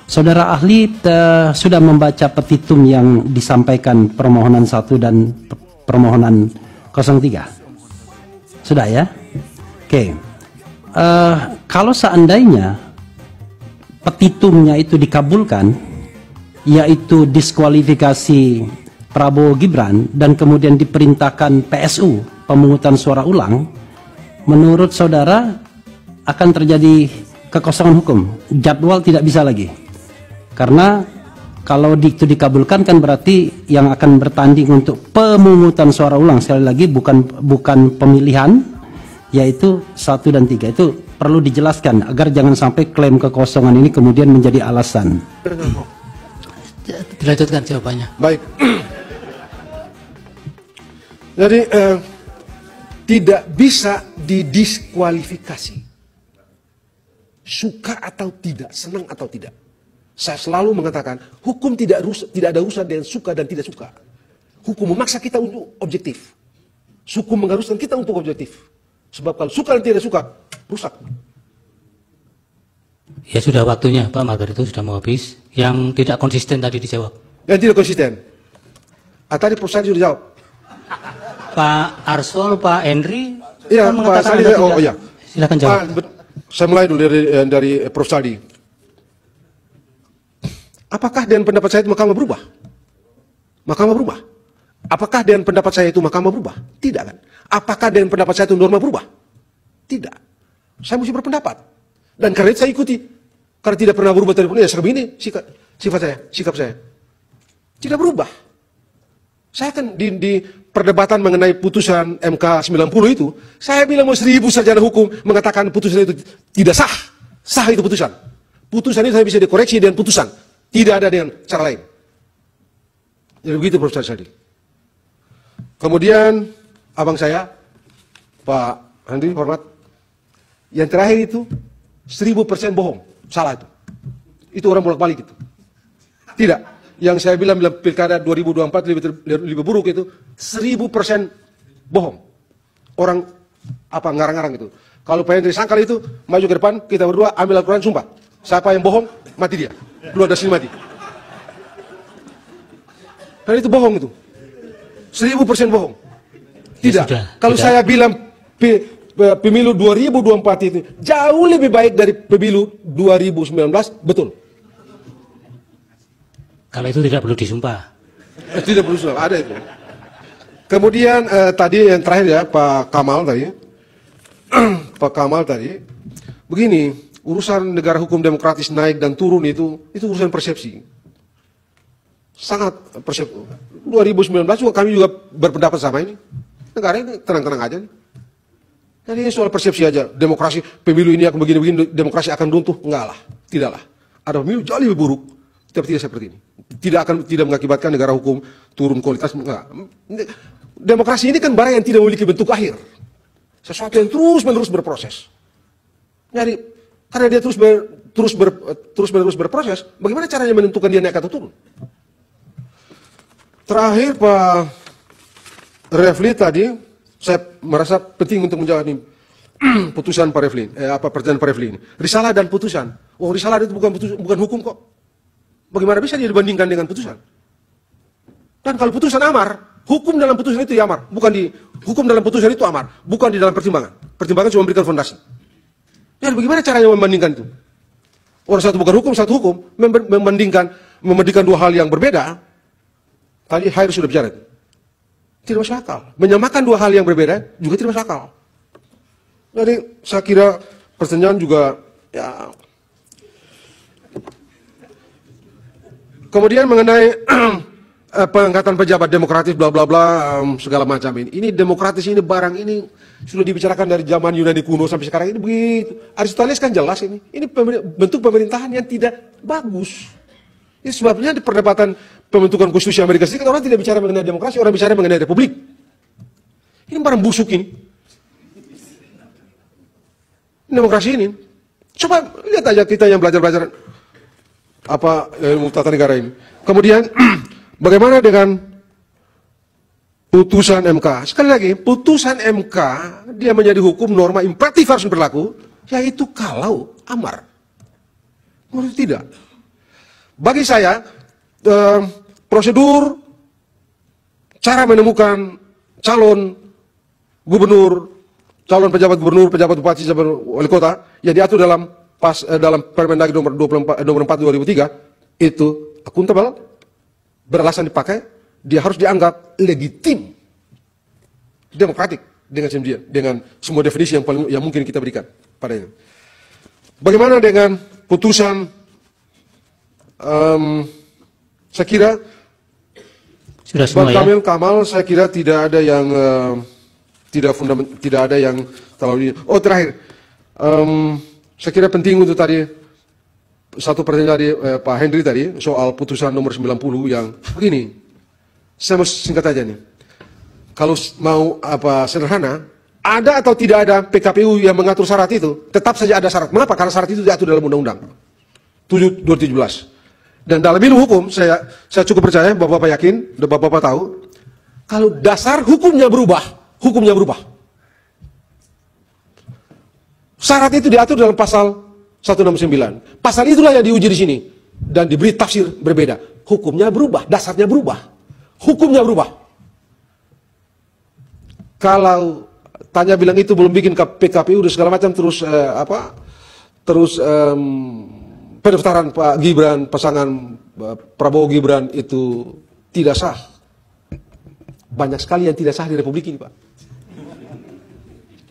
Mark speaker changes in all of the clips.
Speaker 1: Saudara ahli sudah membaca petitum yang disampaikan permohonan 1 dan permohonan 03? Sudah ya? Oke. Kalau seandainya petitumnya itu dikabulkan, yaitu diskualifikasi Prabowo Gibran dan kemudian diperintahkan PSU pemungutan suara ulang, menurut saudara akan terjadi kekosongan hukum. Jadwal tidak bisa lagi. Karena kalau itu dikabulkan kan berarti yang akan bertanding untuk pemungutan suara ulang, sekali lagi bukan pemilihan, yaitu 1 dan 3. Itu perlu dijelaskan agar jangan sampai klaim kekosongan ini kemudian menjadi alasan.
Speaker 2: Dilanjutkan jawabannya.
Speaker 3: Baik. Jadi tidak bisa didiskualifikasi. Suka atau tidak, senang atau tidak. Saya selalu mengatakan, hukum tidak ada urusan dengan suka dan tidak suka. Hukum memaksa kita untuk objektif. Hukum mengharuskan kita untuk objektif. Sebab kalau suka dan tidak suka, rusak.
Speaker 2: Ya sudah waktunya, Pak Margar itu sudah mau habis. Yang tidak konsisten tadi dijawab.
Speaker 3: Yang tidak konsisten. Tadi Prof. Sadi sudah jawab.
Speaker 2: Pak Arsol, Pak Henry.
Speaker 3: Iya, Pak Sadi. Oh iya.
Speaker 2: Silakan jawab.
Speaker 3: Saya mulai dulu dari Prof. Sadi. Apakah dengan pendapat saya itu Mahkamah berubah? Mahkamah berubah. Apakah dengan pendapat saya itu Mahkamah berubah? Tidak kan? Apakah dengan pendapat saya itu norma berubah? Tidak. Saya mesti berpendapat. Dan karena itu saya ikuti. Karena tidak pernah berubah dari ya seperti ini sikap saya. Tidak berubah. Saya kan di perdebatan mengenai putusan MK 90 itu, saya bilang mau 1000 sarjana hukum mengatakan putusan itu tidak sah. Sah itu putusan. Putusan itu saya bisa dikoreksi dengan putusan. Tidak ada dengan cara lain. Jadi begitu Prof. Sadi. Kemudian abang saya, Pak Andri, hormat. Yang terakhir itu 1000% bohong. Salah itu. Itu orang bolak-balik itu. Tidak. Yang saya bilang pilkada 2024 lebih buruk itu 1000% bohong. Orang apa ngarang-ngarang itu. Kalau Pak Andri sangkal itu maju ke depan, kita berdua ambil Al-Quran sumpah. Siapa yang bohong, mati dia. Keluar dari sini mati. Karena itu bohong itu. 1000% bohong. Tidak. Ya, kalau saya bilang pemilu 2024 itu jauh lebih baik dari pemilu 2019, betul.
Speaker 2: Kalau itu tidak perlu disumpah.
Speaker 3: Tidak perlu disumpah, ada itu. Kemudian tadi yang terakhir ya, Pak Kamal tadi. Pak Kamal tadi. Begini, urusan negara hukum demokratis naik dan turun itu urusan persepsi. Sangat persepsi. 2019 juga kami juga berpendapat sama ini. Negara ini tenang-tenang aja nih. Jadi ini soal persepsi aja. Demokrasi, pemilu ini akan begini-begini, demokrasi akan runtuh. Enggak lah, tidaklah. Ada pemilu jauh lebih buruk, tapi tidak seperti ini. Tidak mengakibatkan negara hukum turun kualitas. Enggak. Demokrasi ini kan barang yang tidak memiliki bentuk akhir. Sesuatu yang terus-menerus berproses. Jadi karena dia terus berproses, bagaimana caranya menentukan dia naik atau turun? Terakhir Pak Refli tadi, saya merasa penting untuk menjawab ini putusan Pak Refli, pertanyaan Pak Refli ini. Risalah dan putusan. Oh, risalah itu bukan hukum kok. Bagaimana bisa dia dibandingkan dengan putusan? Dan kalau putusan amar, hukum dalam putusan itu ya amar, hukum dalam putusan itu amar, bukan di dalam pertimbangan. Pertimbangan cuma memberikan fondasi. Ya, bagaimana caranya membandingkan itu? Orang satu bukan hukum, satu hukum, membandingkan dua hal yang berbeda. Tadi Hair sudah bicara itu. Tidak masuk akal. Menyamakan dua hal yang berbeda juga tidak masuk akal. Jadi saya kira pertanyaan juga ya. Kemudian mengenai pengangkatan pejabat demokratis bla bla bla segala macam ini. Ini demokratis ini barang ini sudah dibicarakan dari zaman Yunani kuno sampai sekarang ini begitu. Aristoteles kan jelas ini. Ini bentuk pemerintahan yang tidak bagus. Ini sebabnya di perdebatan pembentukan konstitusi Amerika Serikat orang tidak bicara mengenai demokrasi, orang bicara mengenai republik. Ini barang busuk ini. Demokrasi ini. Coba lihat aja kita yang belajar apa ilmu tata negara ini. Kemudian bagaimana dengan putusan MK? Sekali lagi, putusan MK dia menjadi hukum norma imperatif harus berlaku, yaitu kalau amar. Menurut tidak. Bagi saya, prosedur cara menemukan calon gubernur, calon pejabat gubernur, pejabat bupati, pejabat wali kota yang diatur dalam dalam Permendagri nomor 4 2003 itu akuntabel, beralasan dipakai, dia harus dianggap legitim, demokratik dengan semua definisi yang mungkin kita berikan padanya. Bagaimana dengan putusan? Saya kira
Speaker 2: sudah semua
Speaker 3: Bang
Speaker 2: ya.
Speaker 3: Kamal, saya kira tidak ada yang tidak ada yang terlalu. Oh, terakhir, saya kira penting untuk tadi satu pertanyaan dari Pak Henry tadi soal putusan nomor 90 yang begini. Saya mau singkat aja nih. Kalau mau sederhana, ada atau tidak ada PKPU yang mengatur syarat itu, tetap saja ada syarat. Mengapa? Karena syarat itu diatur dalam Undang-Undang 7/2017. Dan dalam ilmu hukum, saya cukup percaya, Bapak-Bapak yakin, dan Bapak-Bapak tahu, kalau dasar hukumnya berubah. Syarat itu diatur dalam pasal 169. Pasal itulah yang diuji di sini. Dan diberi tafsir berbeda. Hukumnya berubah, dasarnya berubah. Hukumnya berubah. Kalau tanya bilang itu belum bikin PKPU dan segala macam, terus pendaftaran Pak Gibran, pasangan Prabowo Gibran itu tidak sah. Banyak sekali yang tidak sah di Republik ini, Pak.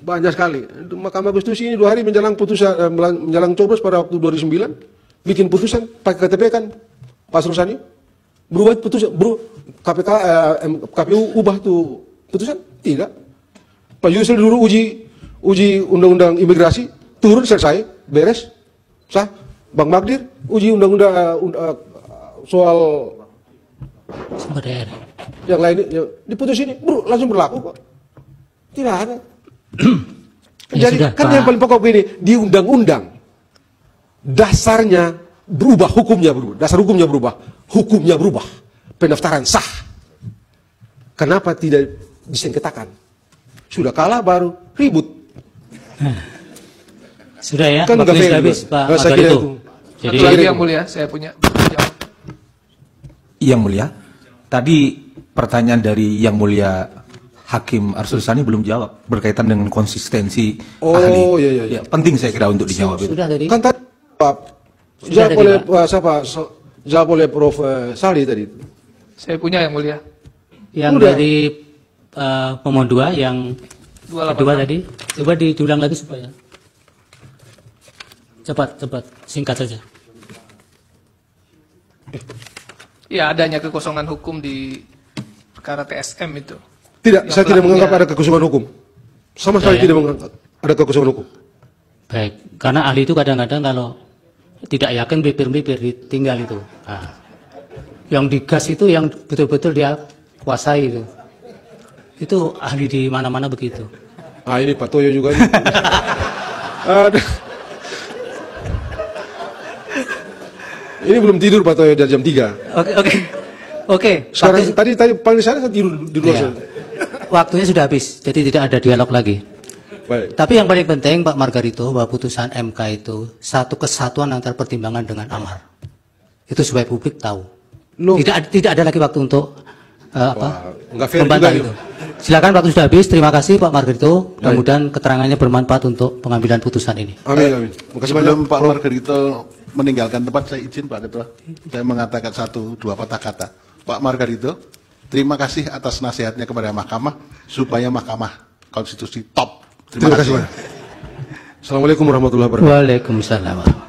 Speaker 3: Banyak sekali. Mahkamah Konstitusi ini 2 hari menjelang putusan, menjelang coblos pada waktu 2009, bikin putusan pakai KTP kan, Pak Sursani, berubah putusan, KPU ubah tuh putusan, tidak. Pak Yusril dulu uji undang-undang imigrasi, turun selesai, beres, sah. Bang Magdir uji undang-undang soal
Speaker 2: Sumber daya.
Speaker 3: yang lain diputus ini, langsung berlaku kok. Tidak ada.
Speaker 2: Ya
Speaker 3: Jadi
Speaker 2: sudah,
Speaker 3: kan
Speaker 2: Pak.
Speaker 3: yang paling pokok ini di undang-undang dasarnya berubah, hukumnya berubah, dasar hukumnya berubah, pendaftaran sah. Kenapa tidak disengketakan? Sudah kalah baru ribut.
Speaker 2: Sudah ya,
Speaker 3: Kan
Speaker 2: waktunya
Speaker 3: nggak fair
Speaker 2: sudah habis
Speaker 3: juga.
Speaker 2: Pak
Speaker 3: Saya kira
Speaker 2: Margarito.
Speaker 3: itu.
Speaker 2: Jadi
Speaker 4: Satu lagi yang mulia, saya punya.
Speaker 5: Yang mulia, tadi pertanyaan dari yang mulia Hakim Arsul Sani belum jawab berkaitan dengan konsistensi ahli.
Speaker 3: Iya.
Speaker 5: Ya, penting saya kira untuk dijawab. itu.
Speaker 2: sudah tadi.
Speaker 3: Kan tadi Pak,
Speaker 2: Sudah
Speaker 3: jawab
Speaker 2: tadi,
Speaker 3: oleh
Speaker 2: Pak.
Speaker 3: jawab oleh Prof. Sali tadi.
Speaker 4: Saya punya yang mulia.
Speaker 2: Yang
Speaker 3: Udah.
Speaker 2: dari pemohon 2 yang
Speaker 4: 286.
Speaker 2: kedua tadi, coba diulang lagi supaya cepat, singkat saja.
Speaker 4: Ya, adanya kekosongan hukum di perkara TSM itu.
Speaker 3: Tidak,
Speaker 4: Yang
Speaker 3: saya tidak
Speaker 4: pelakunya-
Speaker 3: menganggap ada kekosongan hukum. Sama sekali
Speaker 2: Ya.
Speaker 3: tidak menganggap ada kekosongan hukum.
Speaker 2: Baik, karena ahli itu kadang-kadang kalau tidak yakin bibir-bibir ditinggal itu. Nah, yang digas itu yang betul-betul dia kuasai itu. Itu ahli di mana-mana begitu.
Speaker 3: Ah, ini Pak Toyo juga ini. Ini belum tidur Pak Toyo dari jam 3.
Speaker 2: Oke.
Speaker 3: Sekarang tadi panggil saya tidur di luar
Speaker 2: Iya.
Speaker 3: sana.
Speaker 2: Waktunya sudah habis, jadi tidak ada dialog lagi.
Speaker 3: Baik.
Speaker 2: Tapi yang paling penting Pak Margarito, bahwa putusan MK itu satu kesatuan antara pertimbangan dengan amar. Itu supaya publik tahu.
Speaker 3: Loh.
Speaker 2: Tidak ada lagi waktu untuk
Speaker 3: nggak fair
Speaker 2: membantah
Speaker 3: juga
Speaker 2: itu. Silakan, waktu sudah habis. Terima kasih Pak Margarito. Mudah-mudahan keterangannya bermanfaat untuk pengambilan putusan ini.
Speaker 3: Amin. Makasih banyak.
Speaker 6: Sebelum Pak Margarito meninggalkan tempat, saya izin Pak Ketua, saya mengatakan 1-2 patah kata. Pak Margarito, terima kasih atas nasihatnya kepada Mahkamah supaya Mahkamah Konstitusi top.
Speaker 3: Terima kasih banyak. Assalamualaikum warahmatullahi wabarakatuh.
Speaker 2: Waalaikumsalam.